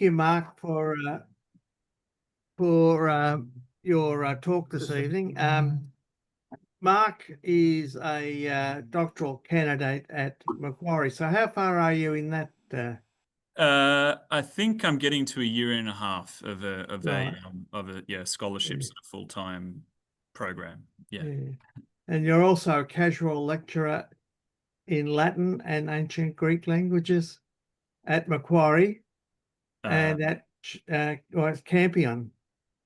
you, Mark, for your talk this evening. Mark is a doctoral candidate at Macquarie. So, how far are you in that? I think I'm getting to a year and a half of a Right. scholarship Yeah. sort of full-time program. Yeah. Yeah. And you're also a casual lecturer in Latin and ancient Greek languages at Macquarie Uh, and at Campion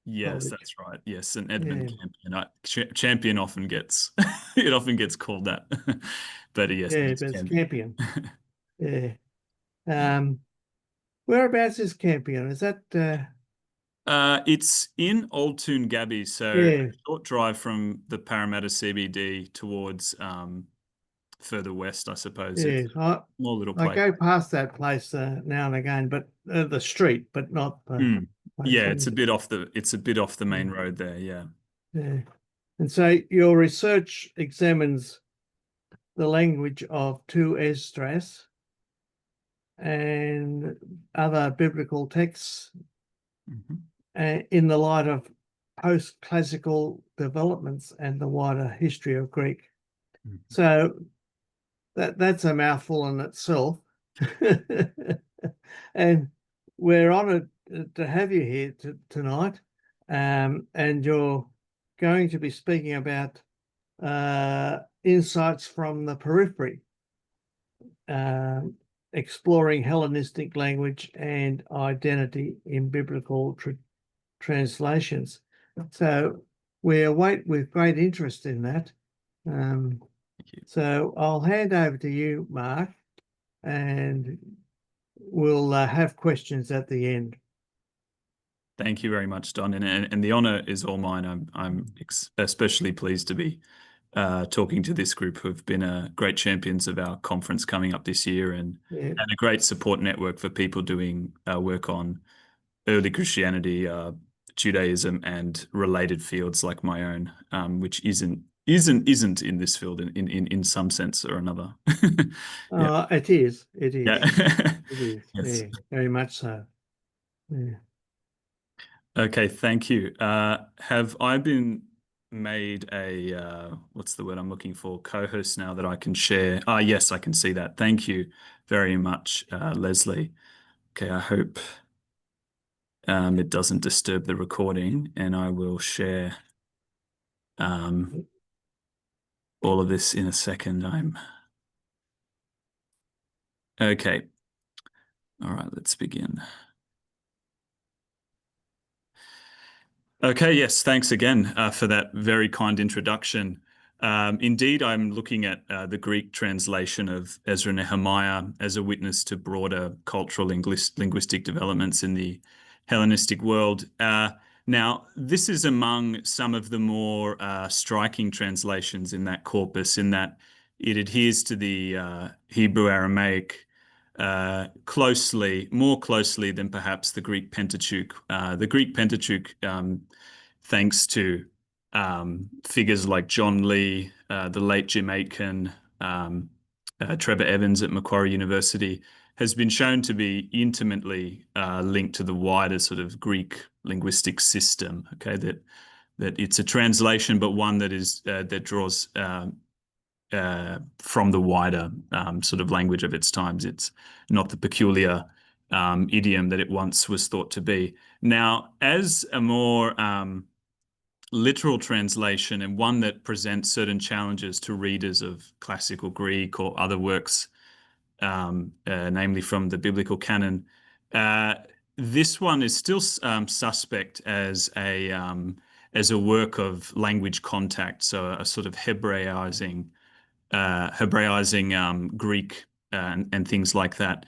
yes, College. that's right. Yes, an Edmund Yeah. Campion. Champion often gets it often gets called that, but yes, Yeah, it's but it's Campion. Campion. Yeah. Um, Whereabouts is Campion? Is that It's in Old Toon Gabby, so a yeah, short drive from the Parramatta CBD towards further west, I suppose. It's yeah. a small little I place. go past that place now and again, but the street, but not the Mm. place. Yeah, it's a bit off the main road there. Yeah. Yeah. And so your research examines the language of Tu Esdras and other biblical texts Mhm. in the light of post-classical developments and the wider history of Greek. Mhm. So that's a mouthful in itself. And we're honoured to have you here tonight. And you're going to be speaking about insights from the periphery, exploring Hellenistic language and identity in biblical translations. So we await with great interest in that. Um, Thank you. so I'll hand over to you, Mark, and we'll have questions at the end. Thank you very much, Don, and the honor is all mine. I'm especially pleased to be talking to this group who've been great champions of our conference coming up this year, Yeah. and a great support network for people doing work on early Christianity, Judaism, and related fields like my own, which isn't in this field in some sense or another. Yeah. It is. It Yeah. is. It is. Yes. Yeah, very much so. Yeah. Okay, thank you. Have I been made a what's the word I'm looking for? Co-host now that I can share. Ah, yes, I can see that. Thank you very much, Leslie. Okay, I hope it doesn't disturb the recording, and I will share um, all of this in a second. I'm okay. All right, let's begin. Okay, yes, thanks again for that very kind introduction. Indeed, I'm looking at the Greek translation of Ezra Nehemiah as a witness to broader cultural linguistic developments in the Hellenistic world. Now, this is among some of the more striking translations in that corpus, in that it adheres to the Hebrew Aramaic more closely than perhaps the Greek Pentateuch. The Greek Pentateuch, thanks to figures like John Lee, the late Jamaican Trevor Evans at Macquarie University, has been shown to be intimately linked to the wider sort of Greek linguistic system. Okay, that it's a translation, but one that draws from the wider sort of language of its times. It's not the peculiar idiom that it once was thought to be. Now, as a more literal translation, and one that presents certain challenges to readers of classical Greek or other works, namely from the biblical canon, this one is still suspect as a work of language contact, so a sort of Hebraizing Greek and things like that.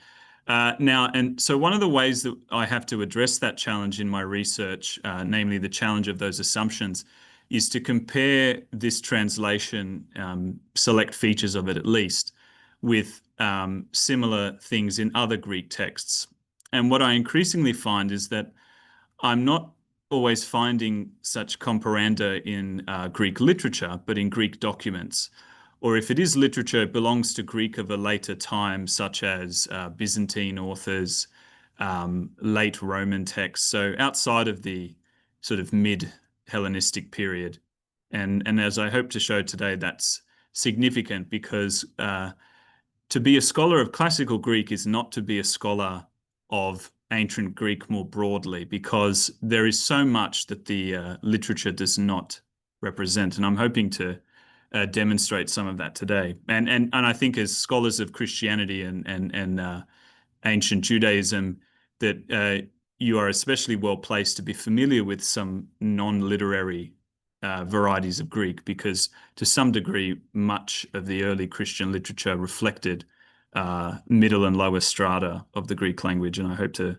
Now, and so one of the ways that I have to address that challenge in my research, namely the challenge of those assumptions, is to compare this translation, select features of it at least, with similar things in other Greek texts. And what I increasingly find is that I'm not always finding such comparanda in Greek literature, but in Greek documents. Or if it is literature, it belongs to Greek of a later time, such as Byzantine authors, late Roman texts, so outside of the sort of mid-Hellenistic period. And as I hope to show today, that's significant because to be a scholar of classical Greek is not to be a scholar of ancient Greek more broadly, because there is so much that the literature does not represent. And I'm hoping to demonstrate some of that today. And I think as scholars of Christianity and ancient Judaism, that you are especially well placed to be familiar with some non-literary varieties of Greek, because to some degree, much of the early Christian literature reflected middle and lower strata of the Greek language, and I hope to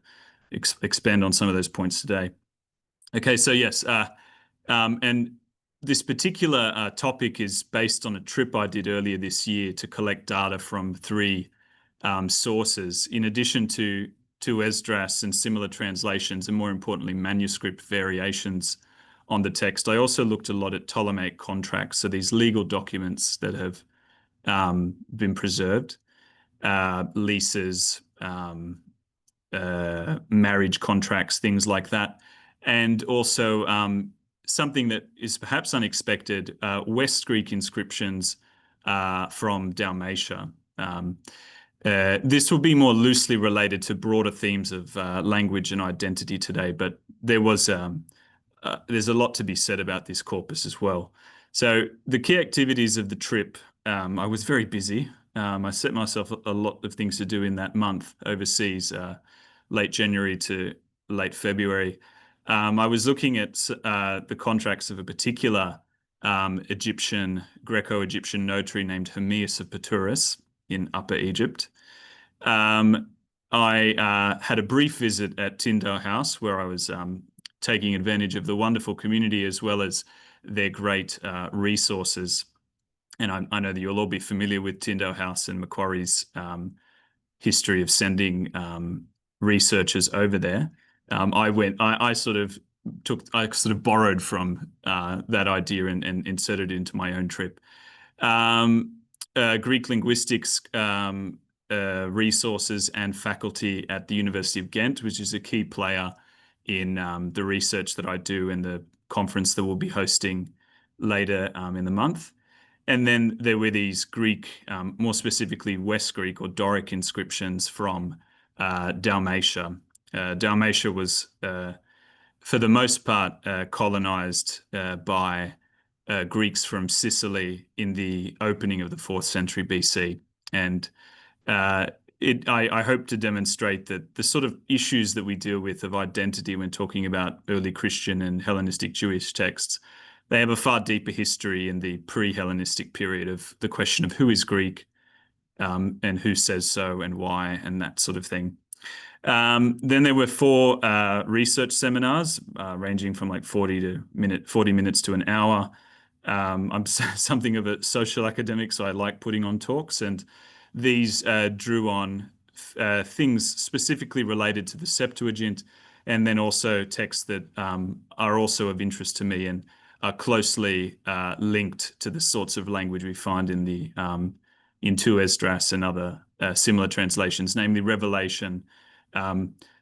expand on some of those points today. Okay, so yes, and this particular topic is based on a trip I did earlier this year to collect data from three sources, in addition to Esdras and similar translations, and more importantly, manuscript variations on the text. I also looked a lot at Ptolemaic contracts, so these legal documents that have been preserved, leases, marriage contracts, things like that. And also something that is perhaps unexpected, West Greek inscriptions from Dalmatia. This will be more loosely related to broader themes of language and identity today, but there's a lot to be said about this corpus as well. So the key activities of the trip, I was very busy. I set myself a lot of things to do in that month overseas, late January to late February. I was looking at the contracts of a particular Greco-Egyptian notary named Hermias of Paturas in Upper Egypt. I had a brief visit at Tyndale House, where I was taking advantage of the wonderful community as well as their great resources. And I know that you'll all be familiar with Tyndale House and Macquarie's history of sending researchers over there. I sort of borrowed from that idea and inserted it into my own trip. Greek linguistics resources and faculty at the University of Ghent, which is a key player in the research that I do and the conference that we'll be hosting later in the month. And then there were these Greek, more specifically West Greek or Doric inscriptions from Dalmatia. Dalmatia was, for the most part, colonized by Greeks from Sicily in the opening of the 4th century BC. And I hope to demonstrate that the sort of issues that we deal with of identity when talking about early Christian and Hellenistic Jewish texts, they have a far deeper history in the pre-Hellenistic period of the question of who is Greek, and who says so and why, and that sort of thing. Then there were 4 research seminars ranging from like 40 minutes to an hour. I'm something of a social academic, so I like putting on talks, and these drew on things specifically related to the Septuagint, and then also texts that are also of interest to me and are closely linked to the sorts of language we find in the in 2 Esdras and other similar translations, namely Revelation.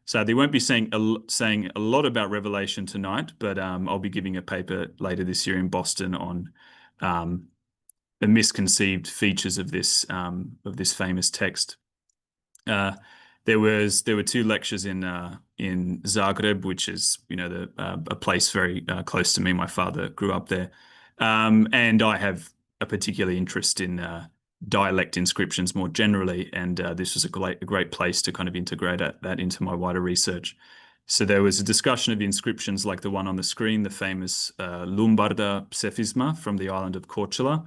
So they won't be saying a lot about Revelation tonight, but I'll be giving a paper later this year in Boston on the misconceived features of this famous text. There were 2 lectures in Zagreb, which is a place very close to me. My father grew up there, and I have a particular interest in dialect inscriptions more generally, and this was a great place to kind of integrate that into my wider research. So there was a discussion of inscriptions like the one on the screen, the famous Lumbarda Psephisma from the island of Korčula,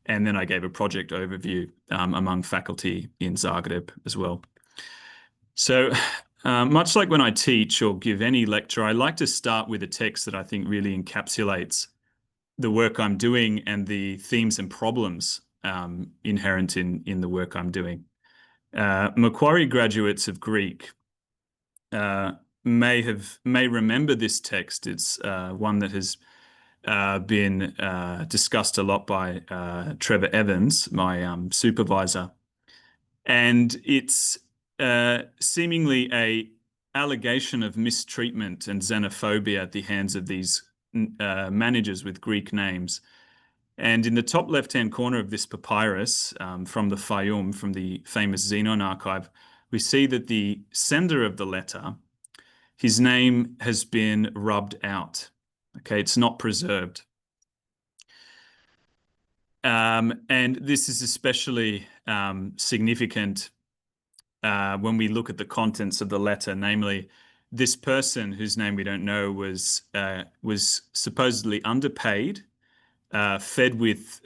and then I gave a project overview among faculty in Zagreb as well. So much like when I teach or give any lecture, I like to start with a text that I think really encapsulates the work I'm doing and the themes and problems inherent in the work I'm doing. Macquarie graduates of Greek may remember this text. It's one that has been discussed a lot by Trevor Evans, my supervisor, and it's seemingly allegation of mistreatment and xenophobia at the hands of these managers with Greek names. And in the top left-hand corner of this papyrus from the Fayum, from the famous Xenon archive, we see that the sender of the letter, his name has been rubbed out. Okay, it's not preserved. And this is especially significant when we look at the contents of the letter, namely, this person whose name we don't know was supposedly underpaid, fed with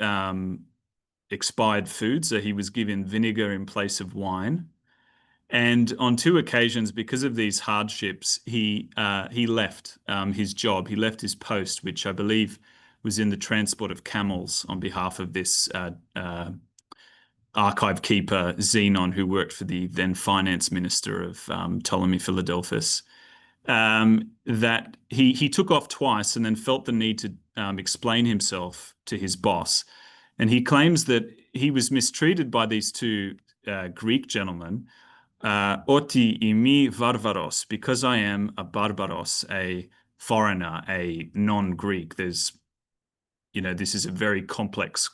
expired food, so he was given vinegar in place of wine. And on 2 occasions, because of these hardships, he left his job. He left his post, which I believe was in the transport of camels on behalf of this archive keeper, Xenon, who worked for the then finance minister of Ptolemy Philadelphus. That he took off twice and then felt the need to explain himself to his boss. And he claims that he was mistreated by these 2 Greek gentlemen, oti imi varvaros, because I am a barbaros, a foreigner, a non-Greek. This is a very complex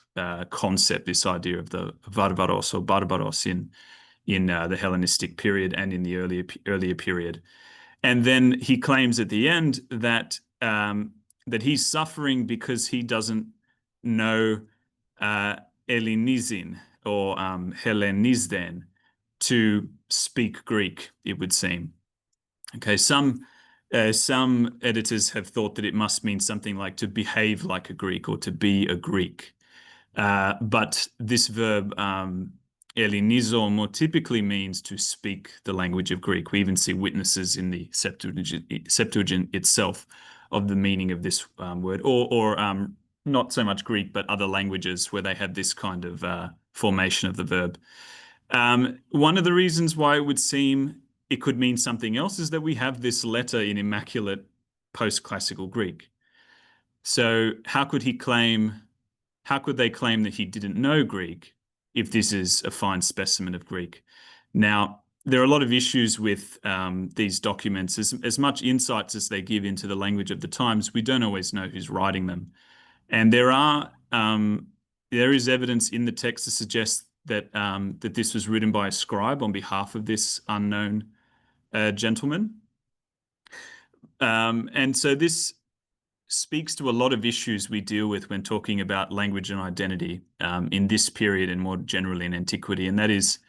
concept, this idea of the varvaros or barbaros in the Hellenistic period and in the earlier period. And then he claims at the end that he's suffering because he doesn't know Ellinizin or Hellenizden to speak Greek, it would seem. Okay, some editors have thought that it must mean something like to behave like a Greek or to be a Greek. But this verb, Ellinizo, more typically means to speak the language of Greek. We even see witnesses in the Septuagint itself of the meaning of this word, or not so much Greek, but other languages where they have this kind of formation of the verb. One of the reasons why it would seem it could mean something else is that we have this letter in immaculate post-classical Greek. So how could they claim that he didn't know Greek if this is a fine specimen of Greek? Now, there are a lot of issues with these documents. As much insights as they give into the language of the times, we don't always know who's writing them. And there is evidence in the text to suggest that that this was written by a scribe on behalf of this unknown gentleman. And so this speaks to a lot of issues we deal with when talking about language and identity in this period and more generally in antiquity, and that is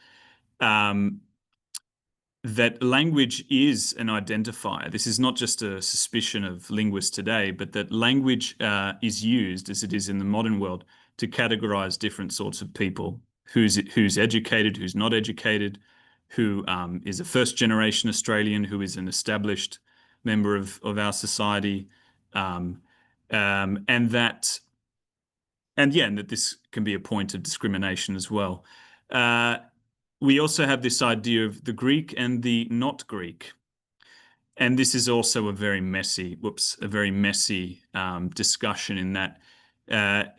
that language is an identifier. This is not just a suspicion of linguists today, but that language is used, as it is in the modern world, to categorize different sorts of people. Who's educated, who's not educated, who is a first-generation Australian, who is an established member of our society, and that this can be a point of discrimination as well. We also have this idea of the Greek and the not Greek. And this is also a very messy discussion in that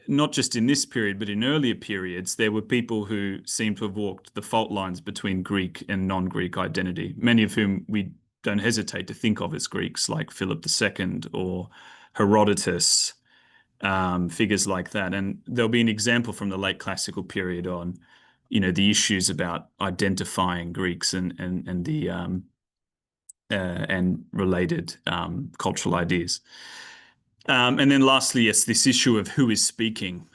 not just in this period, but in earlier periods, there were people who seem to have walked the fault lines between Greek and non-Greek identity, many of whom we don't hesitate to think of as Greeks, like Philip II or Herodotus, figures like that. And there'll be an example from the late classical period on, the issues about identifying Greeks and related cultural ideas. And then lastly, yes, this issue of who is speaking.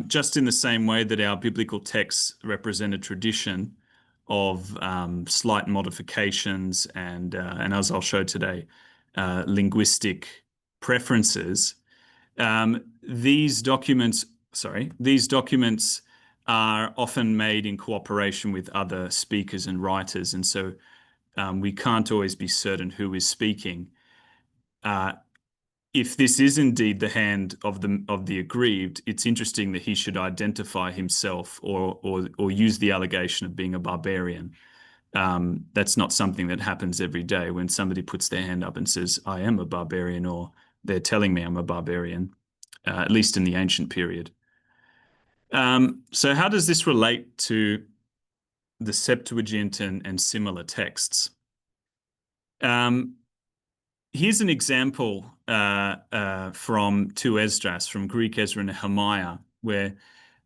Just in the same way that our biblical texts represent a tradition of slight modifications and as I'll show today, linguistic preferences, these documents are often made in cooperation with other speakers and writers, and so we can't always be certain who is speaking. If this is indeed the hand of the aggrieved, it's interesting that he should identify himself or use the allegation of being a barbarian. That's not something that happens every day when somebody puts their hand up and says, "I am a barbarian," or "They're telling me I'm a barbarian," at least in the ancient period. So how does this relate to the Septuagint and similar texts? Um, Here's an example from 2 Esdras, from Greek Ezra and Nehemiah, where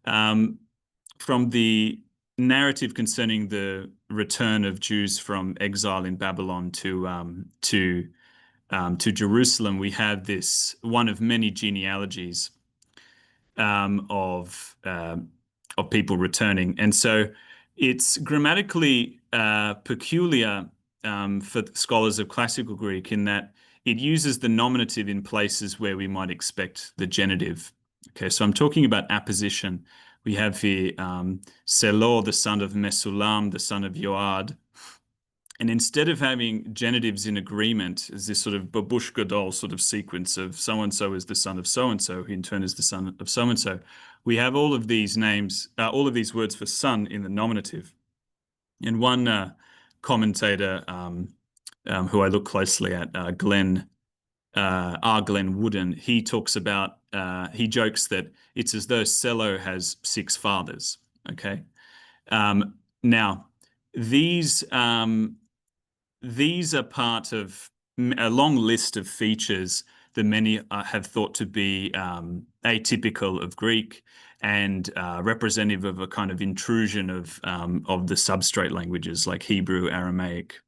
from the narrative concerning the return of Jews from exile in Babylon to Jerusalem, we have this one of many genealogies um, of uh, of people returning, and so it's grammatically peculiar for scholars of classical Greek in that it uses the nominative in places where we might expect the genitive. Okay, so I'm talking about apposition. We have here Selo, the son of Mesulam, the son of Yoad. And instead of having genitives in agreement, as this sort of babush gadol sort of sequence of so-and-so is the son of so-and-so, who in turn is the son of so-and-so, we have all of these names, all of these words for son in the nominative. And one commentator who I look closely at, Glenn Wooden, he talks about, he jokes that it's as though Cello has 6 fathers. Okay. Now, these these are part of a long list of features that many have thought to be atypical of Greek and representative of a kind of intrusion of the substrate languages like Hebrew, Aramaic,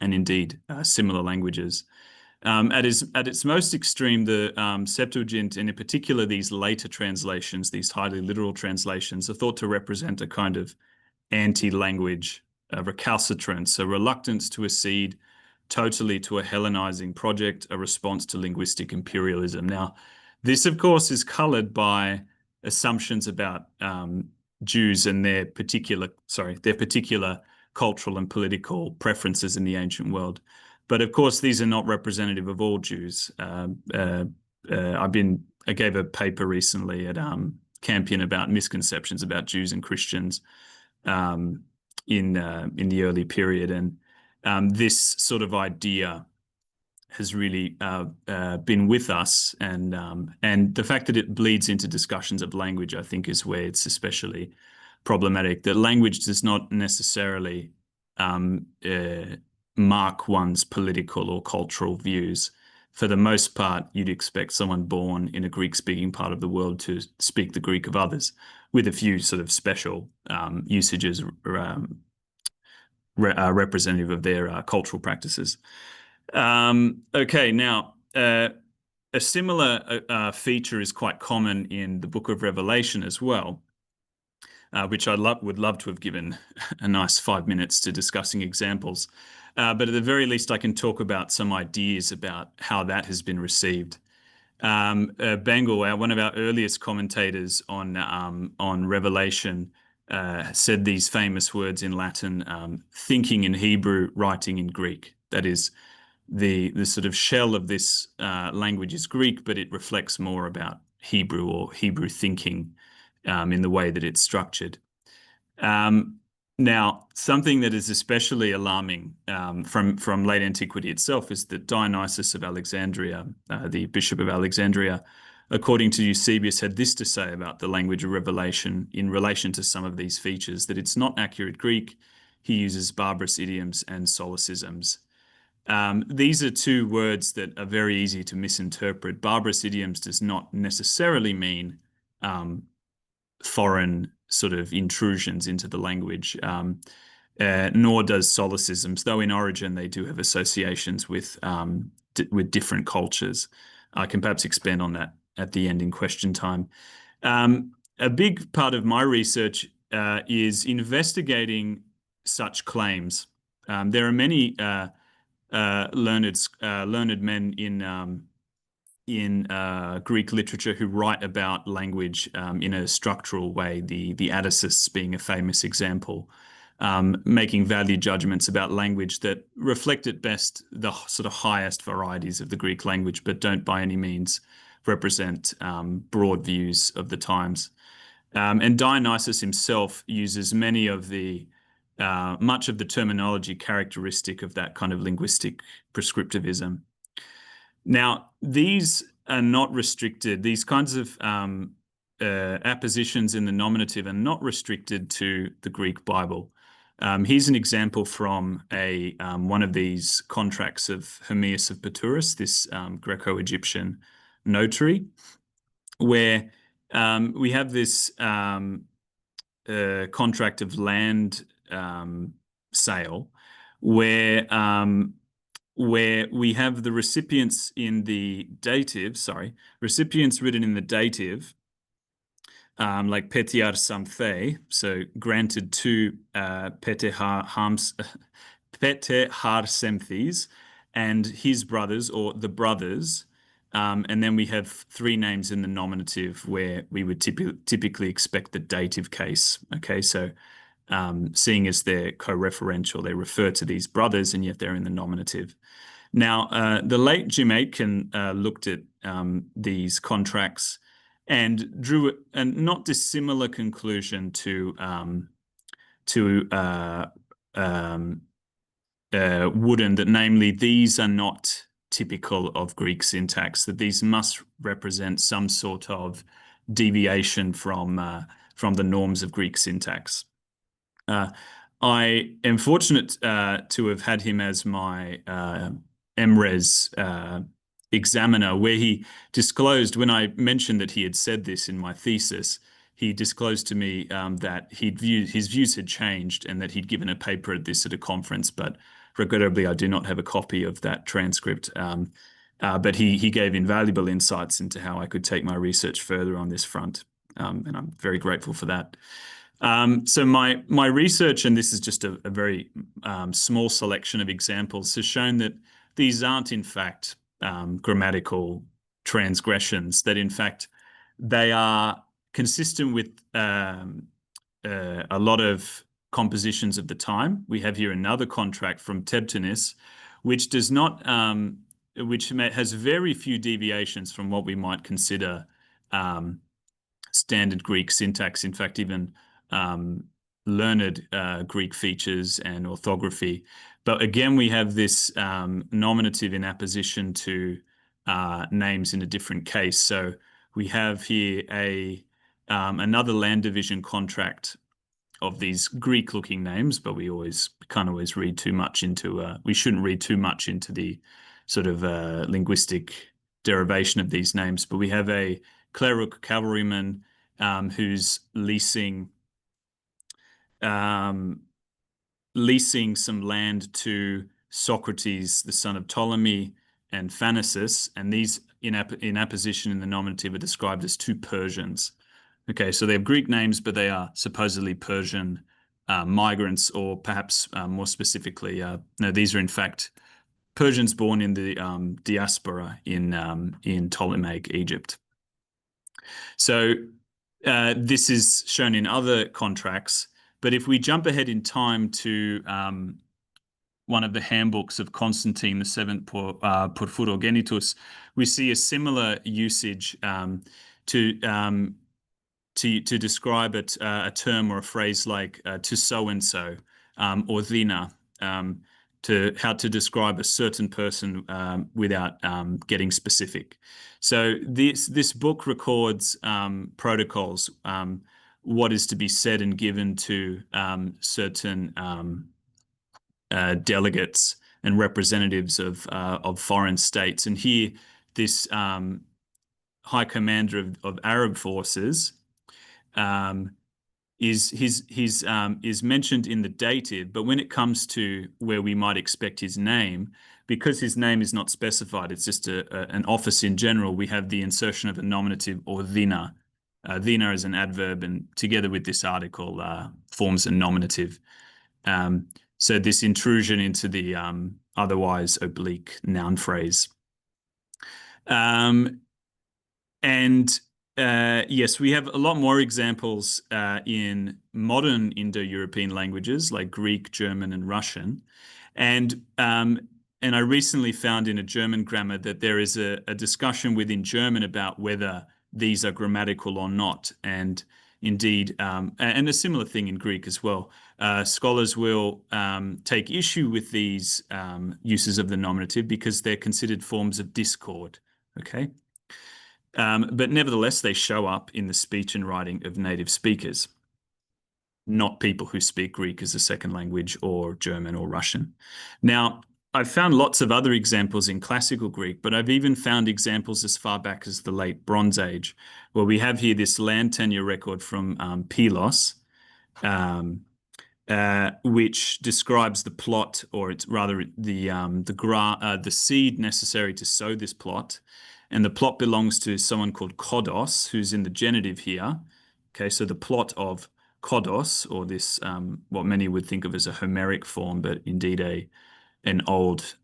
and indeed similar languages. At its most extreme, the Septuagint, and in particular these later translations, these highly literal translations, are thought to represent a kind of anti-language recalcitrance, a reluctance to accede totally to a Hellenizing project, a response to linguistic imperialism. Now, this, of course, is colored by assumptions about Jews and their particular cultural and political preferences in the ancient world. But of course, these are not representative of all Jews. I gave a paper recently at Campion about misconceptions about Jews and Christians in the early period, and this sort of idea has really been with us, and the fact that it bleeds into discussions of language, I think, is where it's especially problematic. That language does not necessarily mark one's political or cultural views. For the most part, you'd expect someone born in a Greek-speaking part of the world to speak the Greek of others, with a few sort of special usages representative of their cultural practices. Okay, now a similar feature is quite common in the Book of Revelation as well, which I would love to have given a nice 5 minutes to discussing examples. But at the very least, I can talk about some ideas about how that has been received. Bengal, one of our earliest commentators on Revelation, said these famous words in Latin: "Thinking in Hebrew, writing in Greek." That is, the sort of shell of this language is Greek, but it reflects more about Hebrew or Hebrew thinking in the way that it's structured. Now, something that is especially alarming from late antiquity itself is that Dionysius of Alexandria, the Bishop of Alexandria, according to Eusebius, had this to say about the language of Revelation in relation to some of these features: that it's not accurate Greek. He uses barbarous idioms and solecisms. These are 2 words that are very easy to misinterpret. Barbarous idioms does not necessarily mean foreign sort of intrusions into the language, nor does solecisms, though in origin they do have associations with different cultures. I can perhaps expand on that at the end in question time. A big part of my research is investigating such claims. There are many learned men in Greek literature who write about language in a structural way, the Atticists being a famous example, making value judgments about language that reflect at best the sort of highest varieties of the Greek language, but don't by any means represent broad views of the times. And Dionysius himself uses many of the much of the terminology characteristic of that kind of linguistic prescriptivism. Now, these are not restricted. These kinds of appositions in the nominative are not restricted to the Greek Bible. Here's an example from one of these contracts of Hermias of Paturas, this Greco-Egyptian notary, where we have this contract of land sale, where we have the recipients in the dative, recipients written in the dative, like Petiar Samthe, so granted to Petehar Semthes and his brothers, or the brothers. And then we have three names in the nominative where we would typically expect the dative case. Okay, so seeing as they're co-referential, they refer to these brothers, and yet they're in the nominative. Now, the late Jim Aitken looked at these contracts and drew a not dissimilar conclusion to Wooden, that namely these are not typical of Greek syntax, that these must represent some sort of deviation from the norms of Greek syntax. I am fortunate to have had him as my MRes examiner, where he disclosed, when I mentioned that he had said this in my thesis, he disclosed to me that his views had changed and that he'd given a paper at this at a conference, but regrettably I do not have a copy of that transcript. But he gave invaluable insights into how I could take my research further on this front, and I'm very grateful for that. So my research, and this is just a very small selection of examples, has shown that these aren't in fact grammatical transgressions, that in fact they are consistent with a lot of compositions of the time. We have here another contract from Tebtanis, which does not, has very few deviations from what we might consider standard Greek syntax. In fact, even learned Greek features and orthography. But again, we have this nominative in apposition to names in a different case. So we have here another land division contract of these Greek-looking names, but we can't always read too much into. We shouldn't read too much into the sort of linguistic derivation of these names. But we have a cleric cavalryman who's leasing some land to Socrates, the son of Ptolemy, and Phanesus, and these in apposition in the nominative are described as two Persians. Okay, so they have Greek names, but they are supposedly Persian migrants, or perhaps more specifically, no, these are in fact Persians born in the diaspora in Ptolemaic Egypt. So this is shown in other contracts, but if we jump ahead in time to one of the handbooks of Constantine the Seventh Porphyrogenitus, we see a similar usage to describe a term or a phrase like to so and so, or thina, to how to describe a certain person without getting specific. So this book records protocols, what is to be said and given to certain delegates and representatives of foreign states. And here, this high commander of Arab forces is mentioned in the dative, but when it comes to where we might expect his name, because his name is not specified, it's just an office in general, we have the insertion of a nominative, or thina. Thina is an adverb, and together with this article forms a nominative. So this intrusion into the otherwise oblique noun phrase. Yes, we have a lot more examples in modern Indo-European languages like Greek, German, and Russian. And I recently found in a German grammar that there is a discussion within German about whether these are grammatical or not. And indeed, and a similar thing in Greek as well. Scholars will take issue with these uses of the nominative because they're considered forms of discord. Okay. But nevertheless, they show up in the speech and writing of native speakers. not people who speak Greek as a second language or German or Russian. Now, I've found lots of other examples in classical Greek, but I've even found examples as far back as the late Bronze Age, where we have here this land tenure record from Pylos, um, which describes the plot, or it's rather the seed necessary to sow this plot, and the plot belongs to someone called Kodos, who's in the genitive here. Okay, so the plot of Kodos, or this what many would think of as a Homeric form, but indeed an old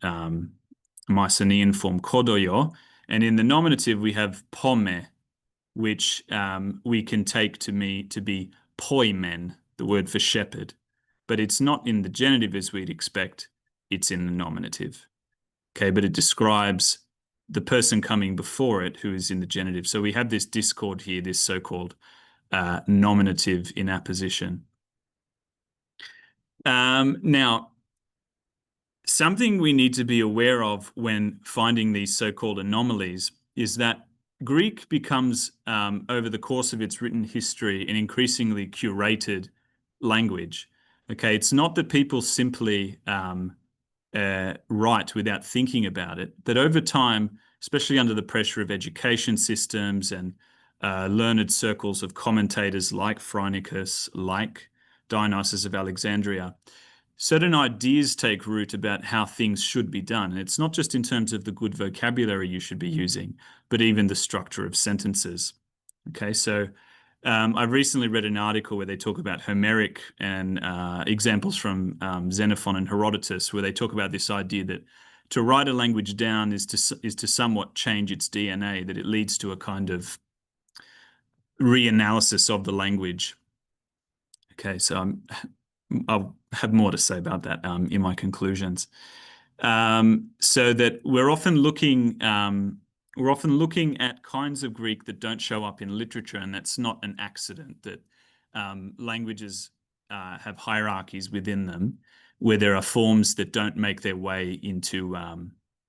Mycenaean form, Kodoyo, and in the nominative we have pome, which we can take to be poimen, the word for shepherd. But it's not in the genitive as we'd expect, it's in the nominative. Okay, but it describes the person coming before it who is in the genitive. So we have this discord here, this so-called nominative in apposition. Now, something we need to be aware of when finding these so-called anomalies is that Greek becomes, over the course of its written history, an increasingly curated language. Okay, it's not that people simply write without thinking about it, that over time, especially under the pressure of education systems and learned circles of commentators like Phrynichus, like Dionysius of Alexandria, certain ideas take root about how things should be done. And it's not just in terms of the good vocabulary you should be using, but even the structure of sentences. Okay, so I've recently read an article where they talk about Homeric and examples from Xenophon and Herodotus, where they talk about this idea that to write a language down is to somewhat change its DNA, that it leads to a kind of reanalysis of the language. Okay, so I'll have more to say about that in my conclusions. So that we're often looking at kinds of Greek that don't show up in literature, and that's not an accident. That languages have hierarchies within them, where there are forms that don't make their way into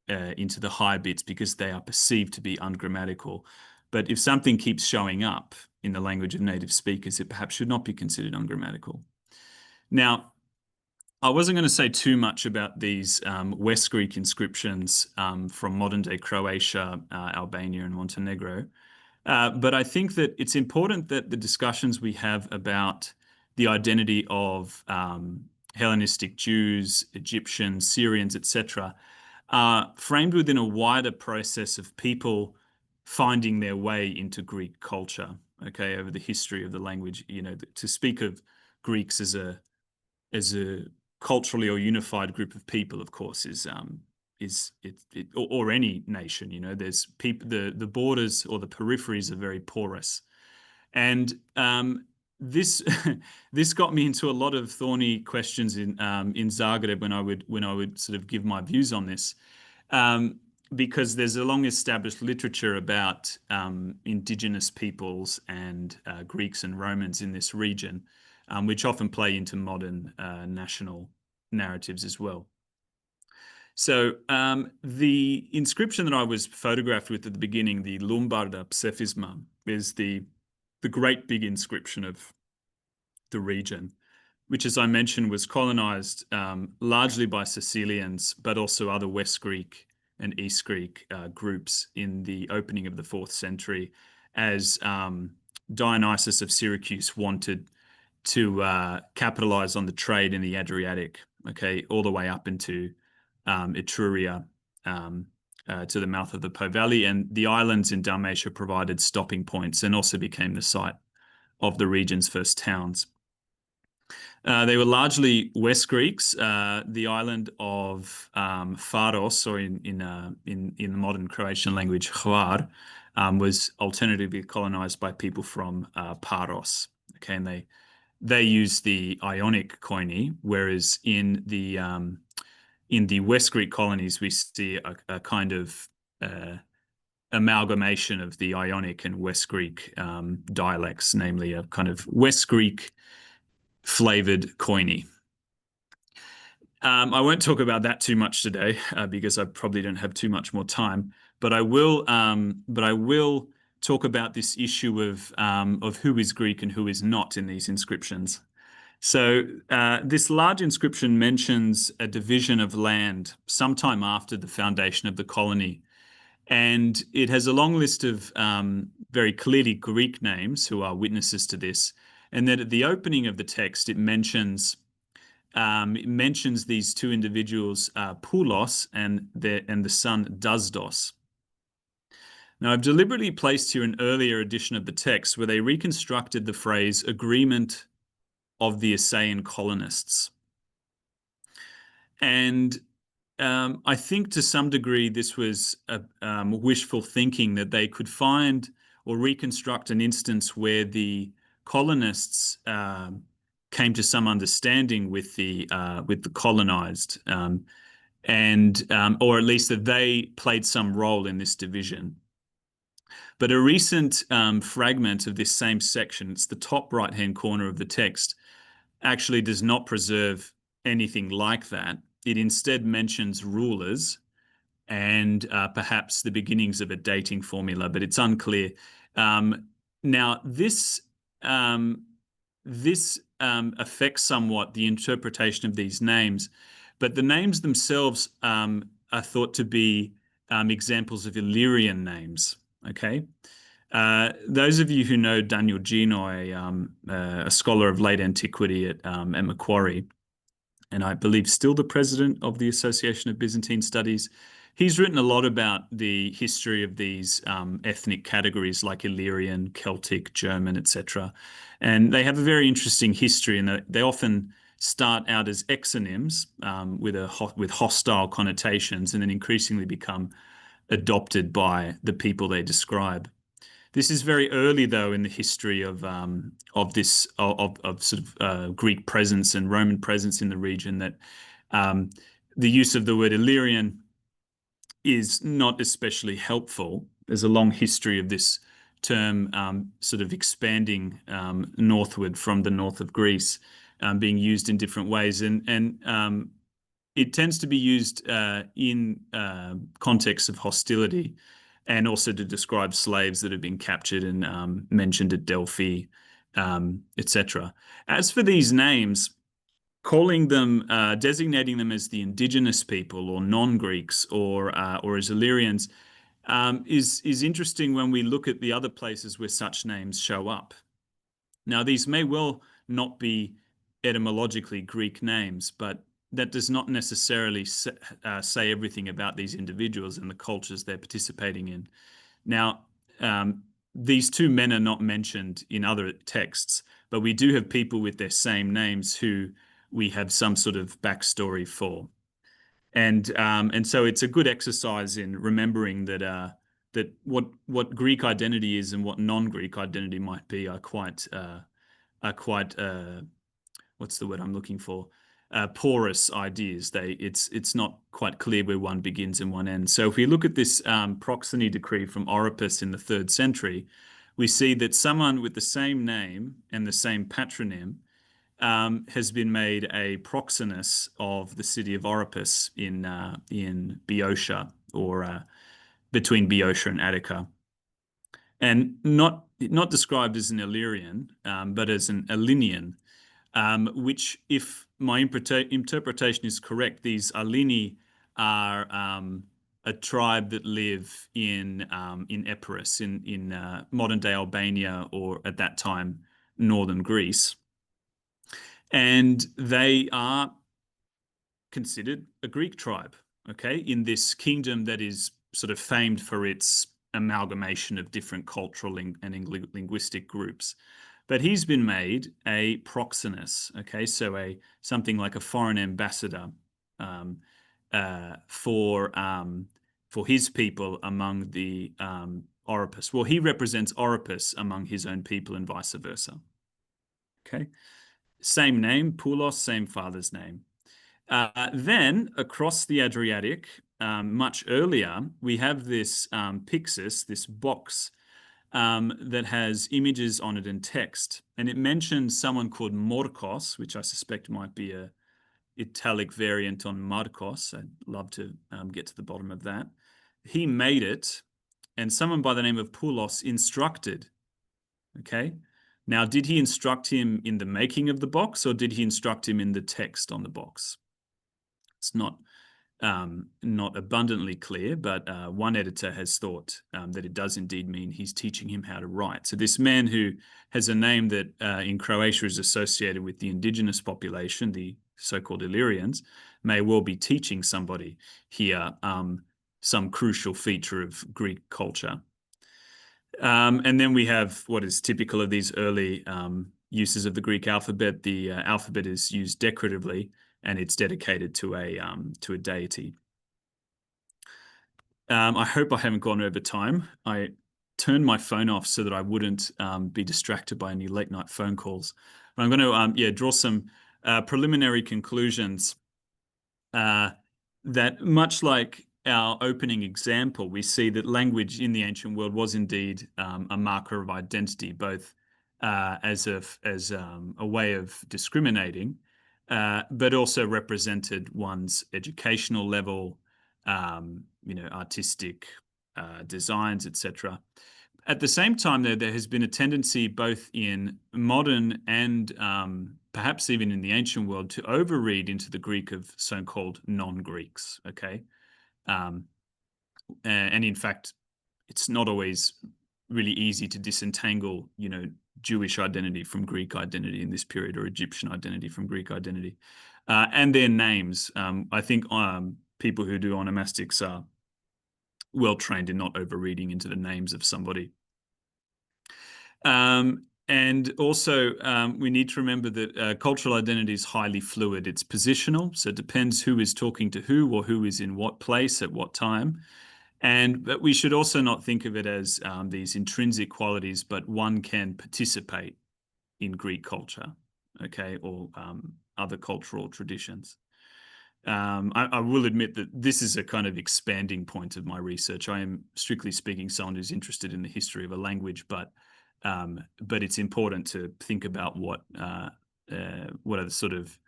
the high bits because they are perceived to be ungrammatical. But if something keeps showing up in the language of native speakers, it perhaps should not be considered ungrammatical. Now, I wasn't going to say too much about these West Greek inscriptions from modern-day Croatia, Albania, and Montenegro, but I think that it's important that the discussions we have about the identity of Hellenistic Jews, Egyptians, Syrians, etc., are framed within a wider process of people finding their way into Greek culture, okay, over the history of the language. You know, to speak of Greeks as a culturally or unified group of people, of course, or any nation. You know, there's people. The borders or the peripheries are very porous, and this this got me into a lot of thorny questions in Zagreb when I would sort of give my views on this. Because there's a long-established literature about indigenous peoples and Greeks and Romans in this region, which often play into modern national narratives as well. So the inscription that I was photographed with at the beginning, the Lumbarda Psephisma, is the great big inscription of the region, which, as I mentioned, was colonized largely by Sicilians, but also other West Greek and East Greek groups in the opening of the 4th century, as Dionysius of Syracuse wanted to capitalize on the trade in the Adriatic, okay, all the way up into Etruria, to the mouth of the Po Valley, and the islands in Dalmatia provided stopping points and also became the site of the region's first towns. They were largely West Greeks. The island of Faros, or in the modern Croatian language, Hvar, was alternatively colonized by people from Paros. Okay, and they used the Ionic koine, whereas in the West Greek colonies we see a kind of amalgamation of the Ionic and West Greek dialects, namely a kind of West Greek flavored koine. I won't talk about that too much today because I probably don't have too much more time. But I will talk about this issue of who is Greek and who is not in these inscriptions. So this large inscription mentions a division of land sometime after the foundation of the colony. And it has a long list of very clearly Greek names who are witnesses to this. And then at the opening of the text, it mentions these two individuals, Poulos and the son Dusdos. Now, I've deliberately placed here an earlier edition of the text where they reconstructed the phrase agreement of the Assayan colonists. And I think to some degree this was wishful thinking that they could find or reconstruct an instance where the colonists came to some understanding with the colonized, or at least that they played some role in this division. But a recent fragment of this same section, it's the top right-hand corner of the text, actually does not preserve anything like that. It instead mentions rulers and perhaps the beginnings of a dating formula, but it's unclear. Now, this affects somewhat the interpretation of these names, but the names themselves are thought to be examples of Illyrian names. Okay. Those of you who know Daniel Gino, a scholar of late antiquity at Macquarie, and I believe still the president of the Association of Byzantine Studies, he's written a lot about the history of these ethnic categories like Illyrian, Celtic, German, etc. And they have a very interesting history, and they often start out as exonyms with hostile connotations, and then increasingly become adopted by the people they describe. This is very early, though, in the history of sort of Greek presence and Roman presence in the region, that the use of the word Illyrian is not especially helpful. There's a long history of this term sort of expanding northward from the north of Greece, being used in different ways, and it tends to be used in contexts of hostility, and also to describe slaves that have been captured and mentioned at Delphi, etc. As for these names, calling them, designating them as the indigenous people or non-Greeks or as Illyrians is interesting when we look at the other places where such names show up. Now, these may well not be etymologically Greek names, but that does not necessarily say everything about these individuals and the cultures they're participating in. Now, these two men are not mentioned in other texts, but we do have people with their same names who we have some sort of backstory for. And so it's a good exercise in remembering that what Greek identity is and what non-Greek identity might be are quite what's the word I'm looking for? Porous ideas. It's not quite clear where one begins and one ends. So if we look at this proxeny decree from Oropus in the 3rd century, we see that someone with the same name and the same patronym has been made a proxenus of the city of Oropus in Boeotia, or between Boeotia and Attica, and not described as an Illyrian, but as an Alynian. Which, if my interpretation is correct, these Alini are a tribe that live in Epirus, in modern-day Albania, or at that time northern Greece, and they are considered a Greek tribe. Okay, in this kingdom that is sort of famed for its amalgamation of different cultural and linguistic groups. But he's been made a proxenus, okay, so something like a foreign ambassador for his people among the Oropus. Well, he represents Oropus among his own people and vice versa. Okay, same name, Poulos, same father's name. Then across the Adriatic, much earlier, we have this pyxis, this box, that has images on it and text, and it mentions someone called Morkos, which I suspect might be a italic variant on Marcos. I'd love to get to the bottom of that. He made it, and someone by the name of Poulos instructed, okay, Now, did he instruct him in the making of the box, or did he instruct him in the text on the box? It's not abundantly clear, but one editor has thought that it does indeed mean he's teaching him how to write. So this man, who has a name that in Croatia is associated with the indigenous population, the so-called Illyrians, may well be teaching somebody here some crucial feature of Greek culture. And then we have what is typical of these early uses of the Greek alphabet. The alphabet is used decoratively, and it's dedicated to a deity. I hope I haven't gone over time. I turned my phone off so that I wouldn't be distracted by any late night phone calls. But I'm going to draw some preliminary conclusions that, much like our opening example, we see that language in the ancient world was indeed a marker of identity, both as a way of discriminating, but also represented one's educational level, artistic designs, etc. At the same time, there has been a tendency, both in modern and perhaps even in the ancient world, to overread into the Greek of so-called non-Greeks. Okay, and in fact, it's not always really easy to disentangle, Jewish identity from Greek identity in this period, or Egyptian identity from Greek identity, and their names. I think people who do onomastics are well trained in not overreading into the names of somebody. And also, we need to remember that cultural identity is highly fluid. It's positional, so it depends who is talking to who, or who is in what place at what time. But we should also not think of it as these intrinsic qualities, but one can participate in Greek culture, okay, or other cultural traditions. I will admit that this is a kind of expanding point of my research. I am, strictly speaking, someone who's interested in the history of a language, but it's important to think about what are the sort of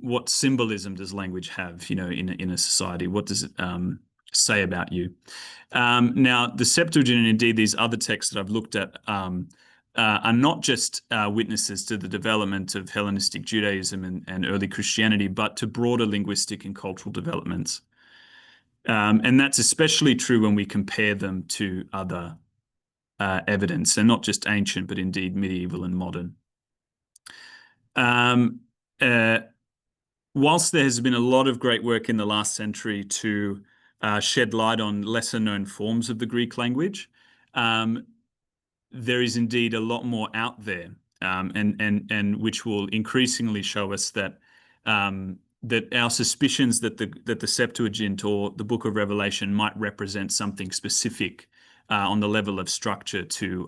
what symbolism does language have, in a society? What does it say about you? Now, the Septuagint, and indeed these other texts that I've looked at, are not just witnesses to the development of Hellenistic Judaism and early Christianity, but to broader linguistic and cultural developments. And that's especially true when we compare them to other evidence, and not just ancient, but indeed medieval and modern. Whilst there has been a lot of great work in the last century to shed light on lesser known forms of the Greek language, there is indeed a lot more out there, and which will increasingly show us that that our suspicions that the Septuagint or the Book of Revelation might represent something specific on the level of structure to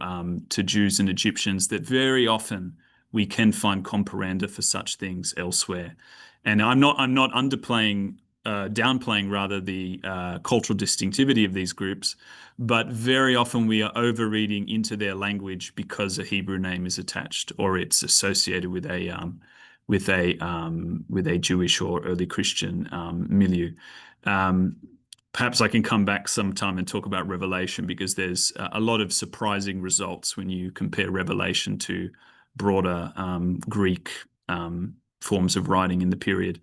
Jews and Egyptians, that very often we can find comparanda for such things elsewhere. And I'm not downplaying rather the cultural distinctivity of these groups, but very often we are overreading into their language because a Hebrew name is attached, or it's associated with a Jewish or early Christian milieu. Perhaps I can come back sometime and talk about Revelation, because there's a lot of surprising results when you compare Revelation to broader Greek forms of writing in the period.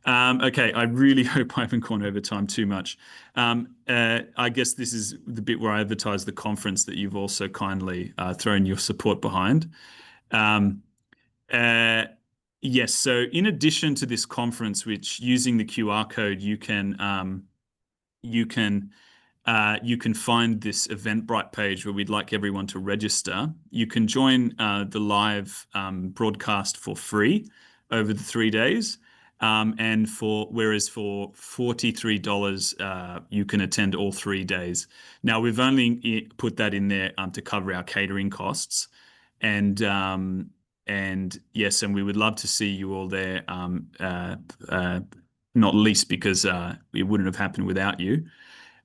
Okay, I really hope I haven't gone over time too much. I guess this is the bit where I advertise the conference that you've also kindly thrown your support behind. Yes, so in addition to this conference, which, using the QR code, you can find this Eventbrite page where we'd like everyone to register. You can join the live broadcast for free over the 3 days. Whereas for $43, you can attend all 3 days. Now, we've only put that in there to cover our catering costs. And yes, and we would love to see you all there, not least because it wouldn't have happened without you.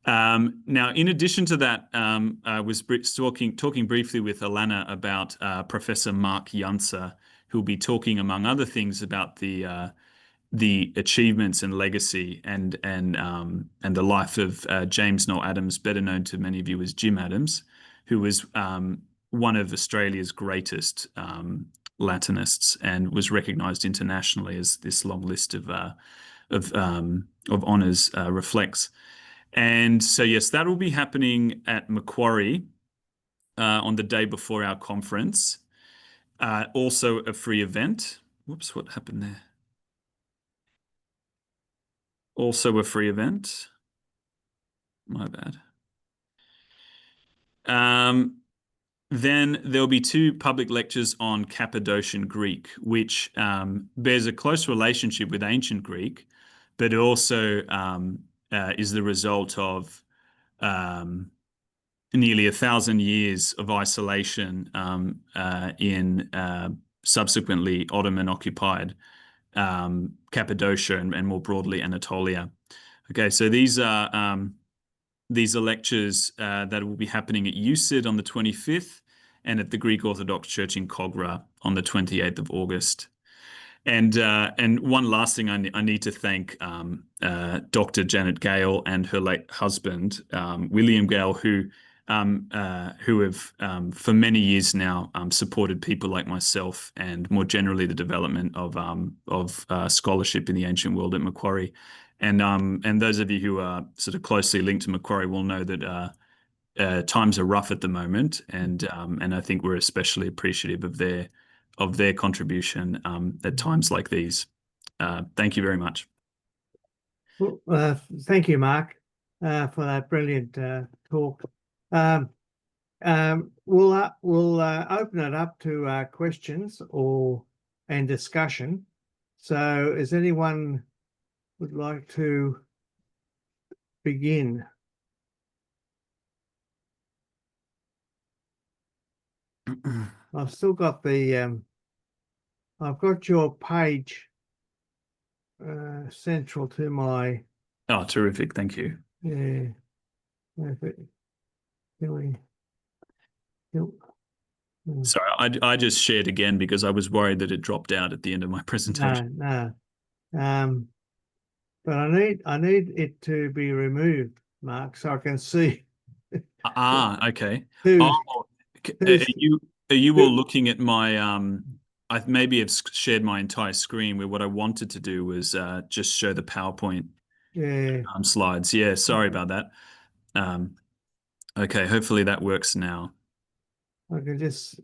Now, in addition to that, I was talking briefly with Alana about Professor Mark Jansa, who'll be talking, among other things, about the achievements and legacy and the life of James Noel Adams, better known to many of you as Jim Adams, who was one of Australia's greatest Latinists, and was recognised internationally, as this long list of honours reflects. And so, yes, that will be happening at Macquarie on the day before our conference. Also a free event. Whoops, what happened there? Also a free event. My bad. Then there'll be 2 public lectures on Cappadocian Greek, which bears a close relationship with ancient Greek, but also is the result of nearly 1,000 years of isolation in subsequently Ottoman-occupied Cappadocia and more broadly Anatolia. Okay, so these are lectures that will be happening at UCID on the 25th and at the Greek Orthodox Church in Kogra on the 28th of August. And one last thing, I need to thank Dr. Janet Gale and her late husband, William Gale, who have for many years now supported people like myself and more generally the development of scholarship in the ancient world at Macquarie. And those of you who are sort of closely linked to Macquarie will know that times are rough at the moment, and I think we're especially appreciative of their contribution at times like these. Thank you very much. Well, thank you, Mark, for that brilliant talk. We'll open it up to questions and discussion. So, is anyone would like to begin? I've still got the I've got your page central to my. Oh, terrific! Thank you. Yeah. Sorry, I just shared again because I was worried that it dropped out at the end of my presentation. No. But I need it to be removed, Mark, so I can see. Okay. Who's, Are you all looking at my I maybe have shared my entire screen, where what I wanted to do was just show the PowerPoint slides. Yeah, sorry about that. Okay, hopefully that works now. I can just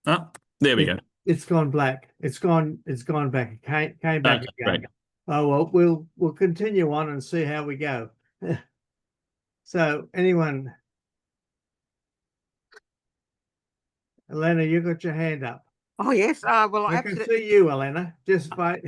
There we go. It's gone black. It's gone back. It came back again. Great. Oh well, we'll continue on and see how we go. So anyone, Elena, you got your hand up. Oh yes. Well, I can see you, Elena. Just by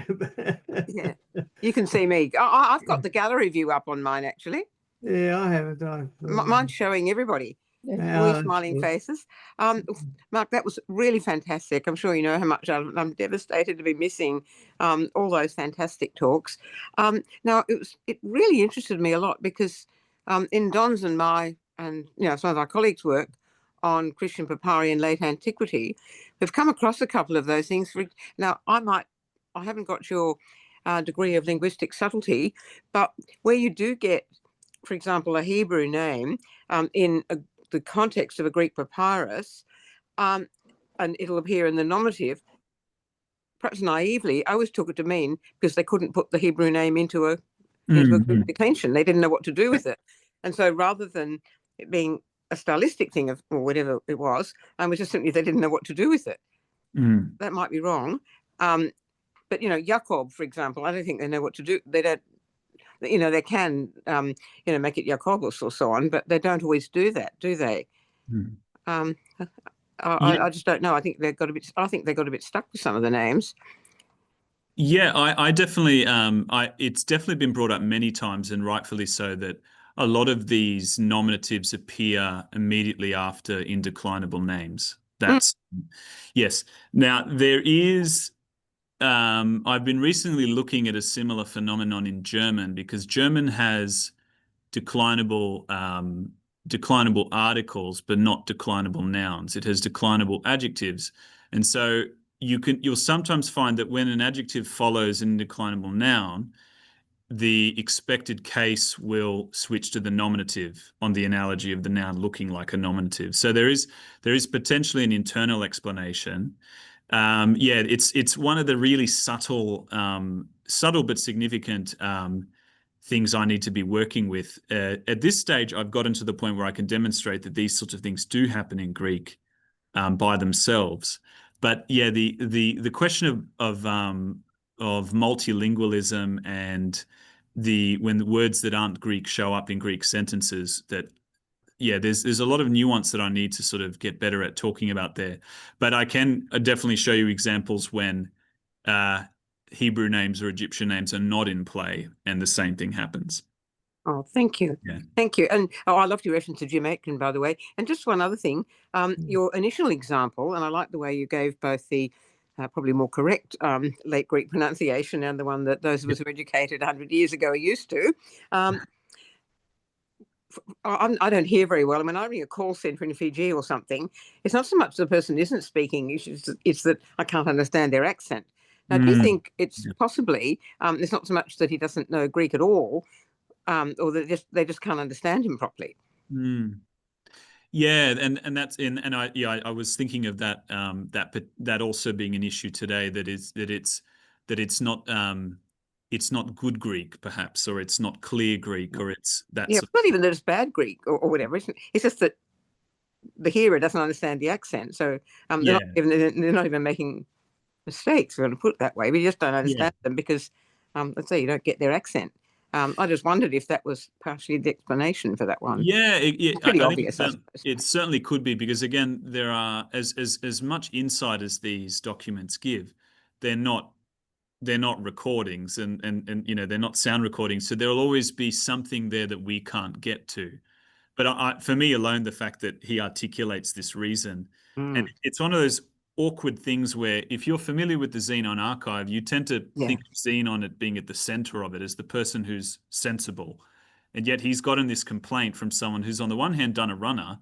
yeah, you can see me. I've got the gallery view up on mine actually. Yeah, I haven't. Mine's showing everybody. All smiling faces. Mark, that was really fantastic. I'm sure you know how much I'm devastated to be missing all those fantastic talks. Now it really interested me a lot because in Don's and my and some of our colleagues' work on Christian papyri in late antiquity, we've come across a couple of those things. Now I haven't got your degree of linguistic subtlety, but where you do get, for example, a Hebrew name in the context of a Greek papyrus, and it'll appear in the nominative, perhaps naively, I always took it to mean because they couldn't put the Hebrew name into a Greek declension. They didn't know what to do with it. And so rather than it being a stylistic thing or whatever it was just simply they didn't know what to do with it. That might be wrong. But, Jacob, for example, I don't think they know what to do. They don't. They can, make it Jacobus or so on, but they don't always do that, do they? I just don't know. I think they got a bit stuck with some of the names. Yeah, I definitely. It's definitely been brought up many times, and rightfully so, that a lot of these nominatives appear immediately after indeclinable names. That's yes. Now there is. I've been recently looking at a similar phenomenon in German, because German has declinable articles, but not declinable nouns. It has declinable adjectives, and so you'll sometimes find that when an adjective follows an indeclinable noun, the expected case will switch to the nominative on the analogy of the noun looking like a nominative. So there is potentially an internal explanation. Yeah, it's one of the really subtle but significant things I need to be working with. At this stage, I've gotten to the point where I can demonstrate that these sorts of things do happen in Greek by themselves. But yeah, the question of multilingualism and when the words that aren't Greek show up in Greek sentences, that yeah, there's a lot of nuance that I need to sort of get better at talking about there. But I can definitely show you examples when Hebrew names or Egyptian names are not in play, and the same thing happens. Oh, thank you. Yeah. Thank you. And I loved your reference to Jim Atkin, by the way. And just one other thing, your initial example, and I like the way you gave both the probably more correct late Greek pronunciation and the one that those of us who were educated 100 years ago are used to. I don't hear very well. I mean, I ring a call centre in Fiji or something. It's not so much the person isn't speaking, it's that I can't understand their accent. Now, do you think it's possibly, it's not so much that he doesn't know Greek at all, or that they just can't understand him properly? Yeah, and that's and I was thinking of that that also being an issue today, that it's not good Greek perhaps, or it's not clear Greek, or it's it's not even that it's bad Greek or whatever. It's just that the hearer doesn't understand the accent, so they're not even making mistakes, we're going to put it that way. We just don't understand them because, let's say, you don't get their accent. I just wondered if that was partially the explanation for that one. Yeah, pretty I obvious. think it certainly could be, because again, there are as much insight as these documents give, they're not recordings, and you know, they're not sound recordings, so there'll always be something there that we can't get to. But for me alone, the fact that he articulates this reason, and it's one of those awkward things where if you're familiar with the Xenon archive, you tend to think of Xenon at being at the center of it as the person who's sensible. And yet he's gotten this complaint from someone who's on the one hand done a runner,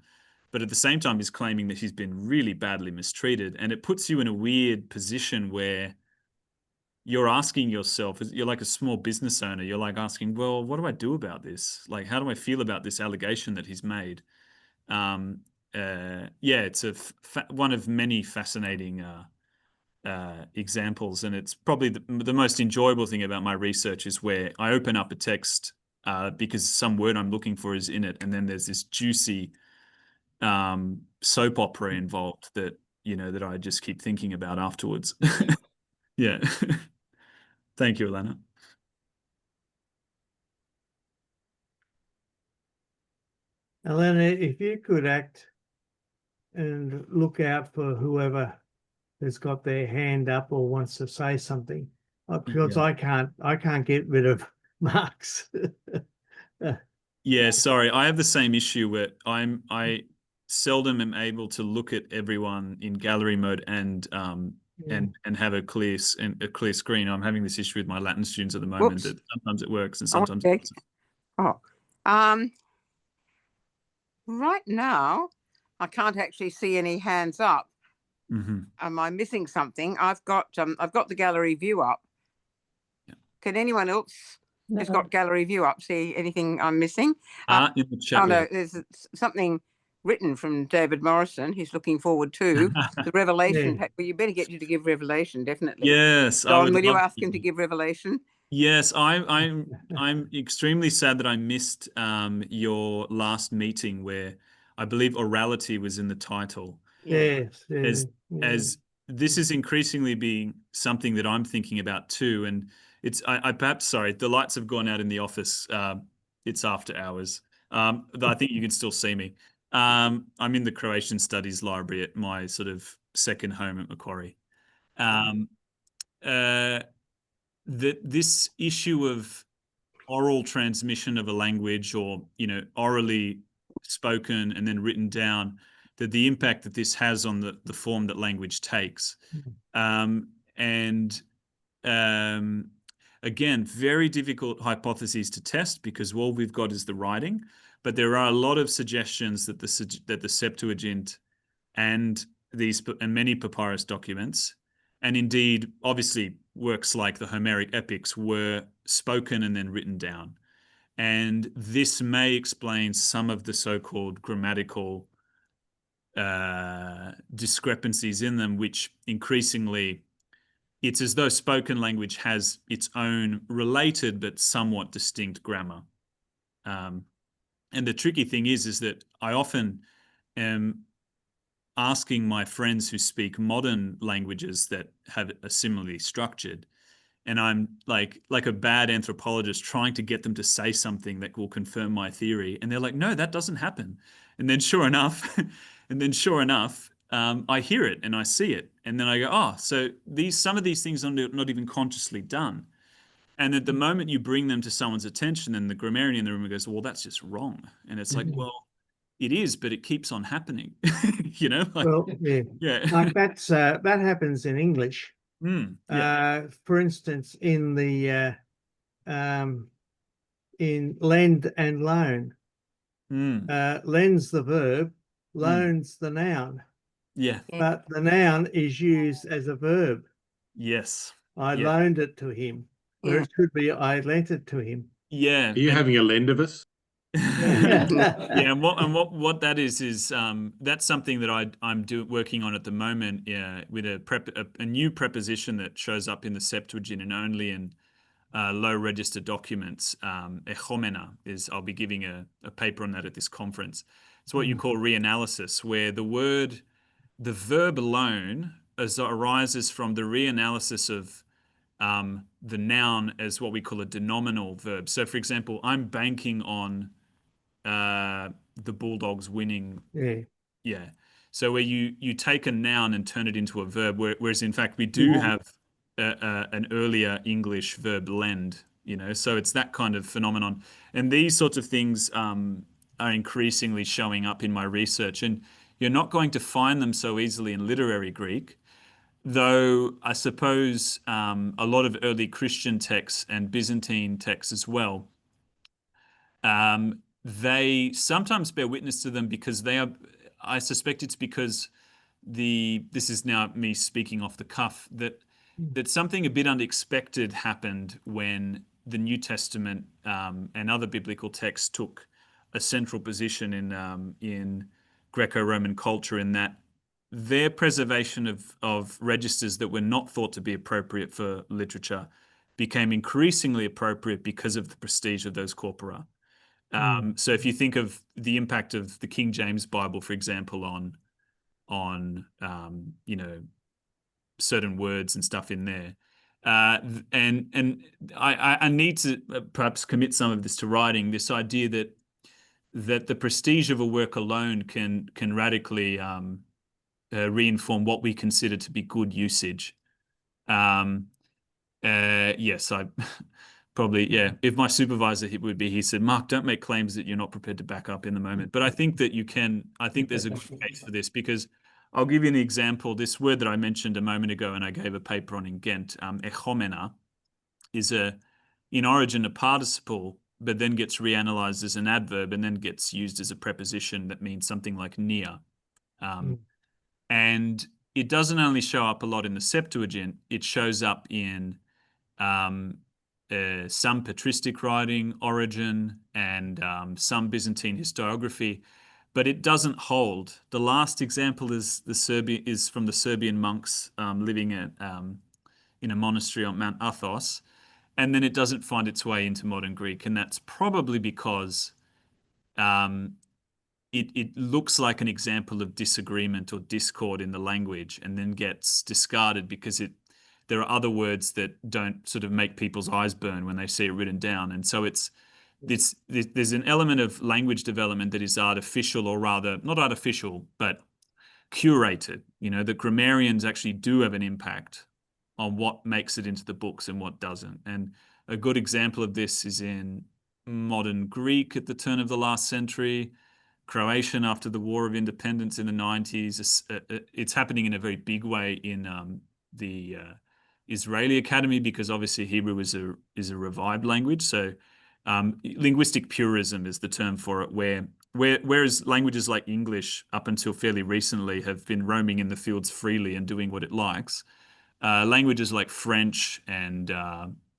but at the same time is claiming that he's been really badly mistreated. And it puts you in a weird position where you're asking yourself, you're like a small business owner, you're like asking, well, what do I do about this? Like, how do I feel about this allegation that he's made? Yeah, it's one of many fascinating examples, and it's probably the most enjoyable thing about my research is where I open up a text because some word I'm looking for is in it, and then there's this juicy soap opera involved that, you know, that I just keep thinking about afterwards. Yeah. Thank you, Elena. Elena, if you could act and look out for whoever has got their hand up or wants to say something, because I can't get rid of Mark's. Yeah, sorry. I have the same issue where I seldom am able to look at everyone in gallery mode and have a clear screen. I'm having this issue with my Latin students at the moment. That sometimes it works and sometimes it doesn't. Right now, I can't actually see any hands up. Mm-hmm. Am I missing something? I've got the gallery view up. Yeah. Can anyone else who's got gallery view up see anything I'm missing? In the chat. No, there's something written from David Morrison. He's looking forward to the Revelation. Well, you better get you to give Revelation, definitely. Yes, Don, will you ask him to give Revelation? Yes, I'm extremely sad that I missed your last meeting where I believe orality was in the title. Yes. As this is increasingly being something that I'm thinking about too, and I perhaps, sorry, the lights have gone out in the office. It's after hours. I think you can still see me. I'm in the Croatian Studies Library at my sort of second home at Macquarie. This issue of oral transmission of a language, or, you know, orally spoken and then written down, that the impact that this has on the form that language takes. Again, very difficult hypotheses to test because all we've got is the writing, but there are a lot of suggestions that the Septuagint and many papyrus documents, and indeed, obviously, works like the Homeric epics, were spoken and then written down. And this may explain some of the so-called grammatical discrepancies in them, which increasingly it's as though spoken language has its own related but somewhat distinct grammar. And the tricky thing is that I often am asking my friends who speak modern languages that have a similarly structured, and I'm like a bad anthropologist trying to get them to say something that will confirm my theory, and they're like, no, that doesn't happen. And then sure enough, I hear it and I see it, and then I go, oh, so some of these things are not even consciously done. And at the moment you bring them to someone's attention, and the grammarian in the room goes, well, that's just wrong. And it's like, well, it is, but it keeps on happening. You know? Like, well, yeah. yeah. Like that happens in English. Yeah. For instance, in the in lend and loan, lends the verb, loans the noun. Yeah. But the noun is used as a verb. Yes. I Yeah. loaned it to him, where it should be I lent it to him. Yeah. Are you having a lend of us? Yeah, and what that is that's something that I'm working on at the moment. Yeah, with a new preposition that shows up in the Septuagint and only in low register documents. Echomena is. I'll be giving a paper on that at this conference. It's what you call reanalysis, where the verb alone arises from the reanalysis of the noun as what we call a denominal verb. So, for example, I'm banking on the Bulldogs winning. Yeah. So where you take a noun and turn it into a verb, whereas in fact we do have an earlier English verb lend, you know, so it's that kind of phenomenon. And these sorts of things are increasingly showing up in my research, and you're not going to find them so easily in literary Greek, though I suppose a lot of early Christian texts and Byzantine texts as well, they sometimes bear witness to them because I suspect it's because this is now me speaking off the cuff, that something a bit unexpected happened when the New Testament and other biblical texts took a central position in Greco-Roman culture, in that their preservation of registers that were not thought to be appropriate for literature became increasingly appropriate because of the prestige of those corpora. So if you think of the impact of the King James Bible, for example, on you know, certain words and stuff in there, and I need to perhaps commit some of this to writing. This idea that the prestige of a work alone can radically reinform what we consider to be good usage. Yes, I. Probably, yeah. If my supervisor he said, Mark, don't make claims that you're not prepared to back up in the moment. But I think that you can. I think there's a good case for this, because I'll give you an example. This word that I mentioned a moment ago, and I gave a paper on in Ghent, echomena, is in origin a participle, but then gets reanalyzed as an adverb and then gets used as a preposition that means something like near. And it doesn't only show up a lot in the Septuagint, it shows up in some patristic writing, Origin, and some Byzantine historiography, but it doesn't hold. The last example is from the Serbian monks living in a monastery on Mount Athos, and then it doesn't find its way into modern Greek, and that's probably because it looks like an example of disagreement or discord in the language, and then gets discarded because there are other words that don't sort of make people's eyes burn when they see it written down. And so there's an element of language development that is artificial, or rather not artificial, but curated. You know, the grammarians actually do have an impact on what makes it into the books and what doesn't. And a good example of this is in modern Greek at the turn of the last century, Croatian after the War of Independence in the 90s. It's happening in a very big way in the Israeli Academy, because obviously Hebrew is a revived language. So linguistic purism is the term for it, whereas languages like English up until fairly recently have been roaming in the fields freely and doing what it likes. Languages like French and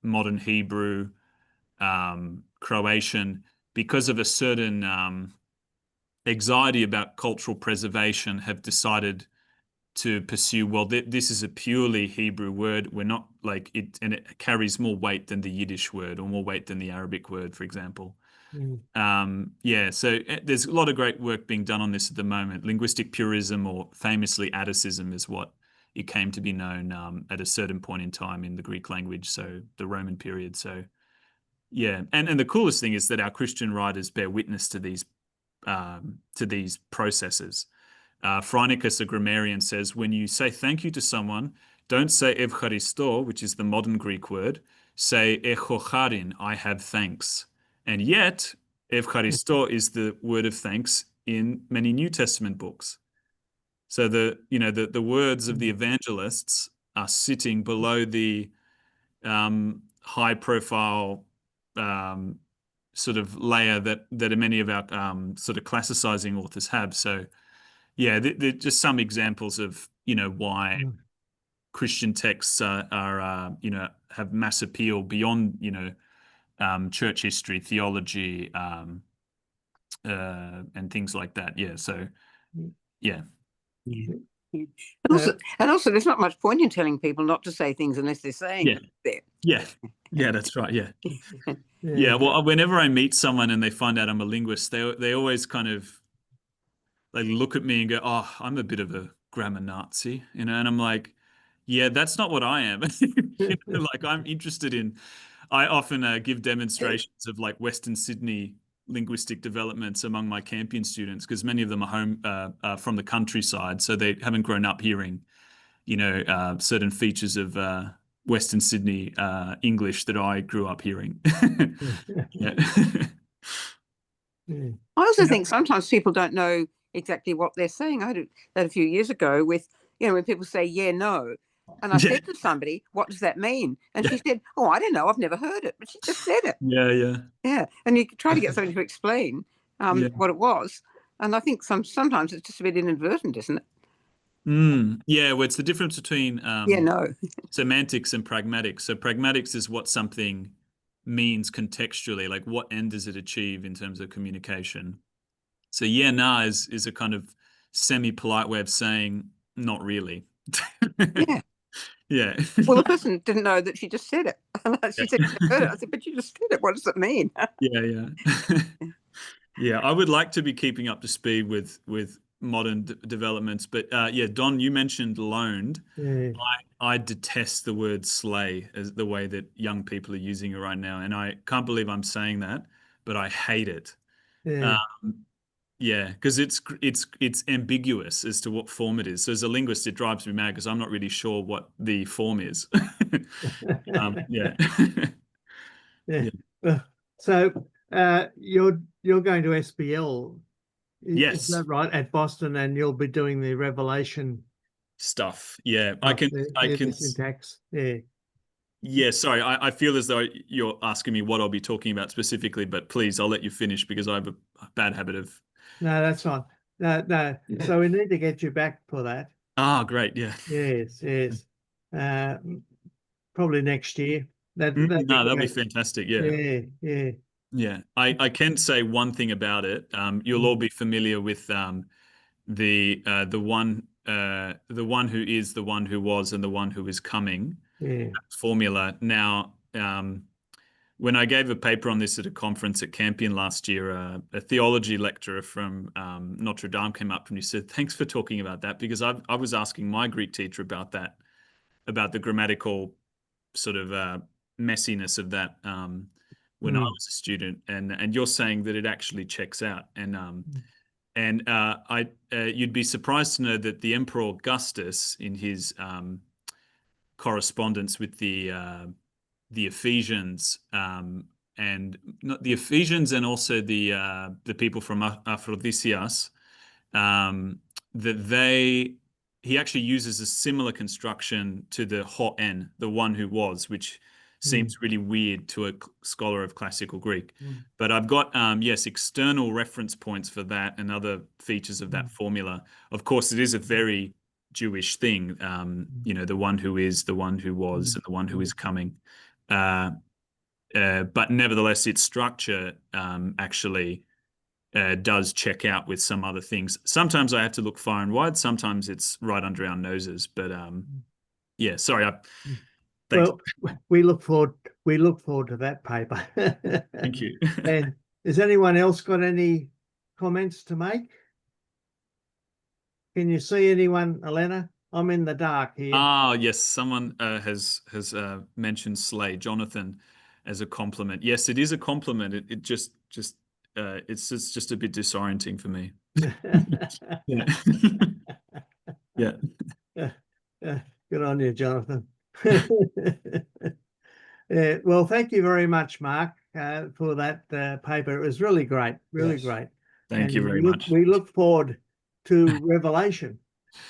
modern Hebrew Croatian, because of a certain anxiety about cultural preservation, have decided to pursue, well, this is a purely Hebrew word. We're not like it, and it carries more weight than the Yiddish word, or more weight than the Arabic word, for example. Yeah, so there's a lot of great work being done on this at the moment. Linguistic purism, or famously Atticism, is what it came to be known at a certain point in time in the Greek language, so the Roman period. So yeah, and the coolest thing is that our Christian writers bear witness to these processes. Phrynicus, a grammarian, says, when you say thank you to someone, don't say evcharisto, which is the modern Greek word. Say echocharin, I have thanks. And yet, evcharisto is the word of thanks in many New Testament books. So the words of the evangelists are sitting below the high profile sort of layer that many of our sort of classicizing authors have. So yeah, they're just some examples of why Christian texts are have mass appeal beyond church history, theology, and things like that. Yeah, so yeah. And also, there's not much point in telling people not to say things unless they're saying it. Yeah, that's right. Yeah. Yeah. Well, whenever I meet someone and they find out I'm a linguist, they always kind of like look at me and go, "Oh, I'm a bit of a grammar Nazi," and I'm like, "Yeah, that's not what I am." Like I'm interested in. I often give demonstrations of like Western Sydney linguistic developments among my Campion students, because many of them are home from the countryside, so they haven't grown up hearing, certain features of Western Sydney English that I grew up hearing. Yeah. I also think sometimes people don't know exactly what they're saying. I had that a few years ago with, when people say, yeah, no. And I said to somebody, what does that mean? And she said, oh, I don't know. I've never heard it. But she just said it. Yeah. And you try to get somebody to explain what it was. And I think sometimes it's just a bit inadvertent, isn't it? Yeah, well, it's the difference between semantics and pragmatics. So pragmatics is what something means contextually, like what end does it achieve in terms of communication. So yeah, nah is a kind of semi-polite way of saying not really. Yeah. Yeah. Well, the person didn't know that she just said it. She said she heard it. I said, but you just said it. What does it mean? Yeah. Yeah, I would like to be keeping up to speed with modern developments, but yeah, Don, you mentioned loaned. I detest the word slay as the way that young people are using it right now, and I can't believe I'm saying that, but I hate it. Yeah, because it's ambiguous as to what form it is. So as a linguist, it drives me mad because I'm not really sure what the form is. Yeah. So you're going to SBL, Yes. is that right, at Boston, and you'll be doing the Revelation stuff. Yeah, I can the syntax. Yeah, sorry. I feel as though you're asking me what I'll be talking about specifically, but please, I'll let you finish because I have a bad habit of. No, that's fine. No. So we need to get you back for that. Great. Yeah. Yes. Probably next year. That'll be fantastic. Yeah. Yeah. I can say one thing about it. You'll all be familiar with the one who is, the one who was, and the one who is coming formula. Now, when I gave a paper on this at a conference at Campion last year, a theology lecturer from Notre Dame came up and he said, "Thanks for talking about that, because I was asking my Greek teacher about that, about the grammatical sort of messiness of that when I was a student, and you're saying that it actually checks out." And you'd be surprised to know that the Emperor Augustus, in his correspondence with the Ephesians, and not the Ephesians, and also the people from Aphrodisias, that he actually uses a similar construction to the ho en, the one who was, which seems really weird to a scholar of classical Greek. But I've got, external reference points for that and other features of that formula. Of course, it is a very Jewish thing, the one who is, the one who was, and the one who is coming. but nevertheless, its structure actually does check out with some other things. Sometimes I have to look far and wide. Sometimes it's right under our noses. But yeah, sorry. Thanks. Well, we look forward to that paper. Thank you. And has anyone else got any comments to make? Can you see anyone, Elena? I'm in the dark here. Ah, yes. Someone has mentioned Slay, Jonathan, as a compliment. Yes, it is a compliment. It just it's just a bit disorienting for me. Yeah. Yeah. Good on you, Jonathan. Well, thank you very much, Mark, for that paper. It was really great, really great. Thank you very much. We look forward to revelation,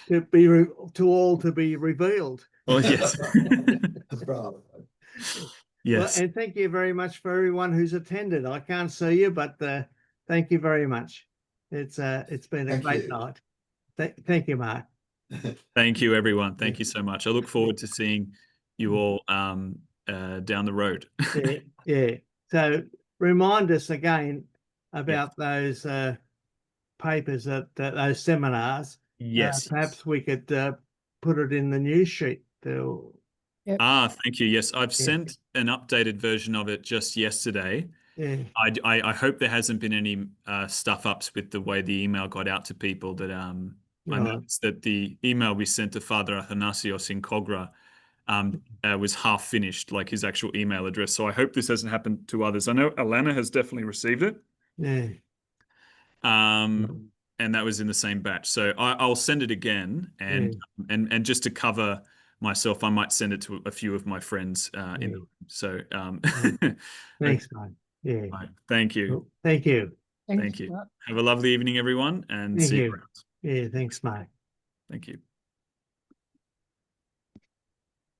to all to be revealed. Oh, yes. Yes. Well, and thank you very much for everyone who's attended. I can't see you, but thank you very much. It's been a great night. Thank you, Mark. Thank you, everyone. Thank you so much. I look forward to seeing you all down the road. Yeah. So remind us again about those papers at those seminars. Yes. Perhaps we could put it in the news sheet. Thank you. Yes, I've sent an updated version of it just yesterday. Yeah. I hope there hasn't been any stuff ups with the way the email got out to people. That I noticed that the email we sent to Father Athanasios in Cogra was half finished, like his actual email address. So I hope this hasn't happened to others. I know Alana has definitely received it. Yeah. And that was in the same batch. So I'll send it again, and just to cover myself, I might send it to a few of my friends in the room. So thanks, man. Yeah. Right. Thank you. Well, thank you. Thank you. Have a lovely evening, everyone, and see you around. Yeah, thanks, mate. Thank you.